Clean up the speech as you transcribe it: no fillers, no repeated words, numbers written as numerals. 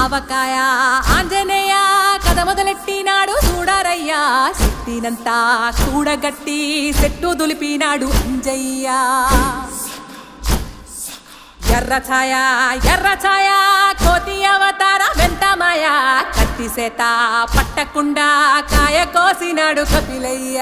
ఆవకాయ ఆంజనేయ కథ మొదలెట్టినాడు చూడారయ్యా శక్తినంతా కూడగట్టి చెట్టు దులిపినాడు అంజయ్య ఎర్ర ఛాయ కోతి అవతార వెంటమాయ కత్తి సేత పట్టకుండా కాయ కోసినాడు కపిలయ్య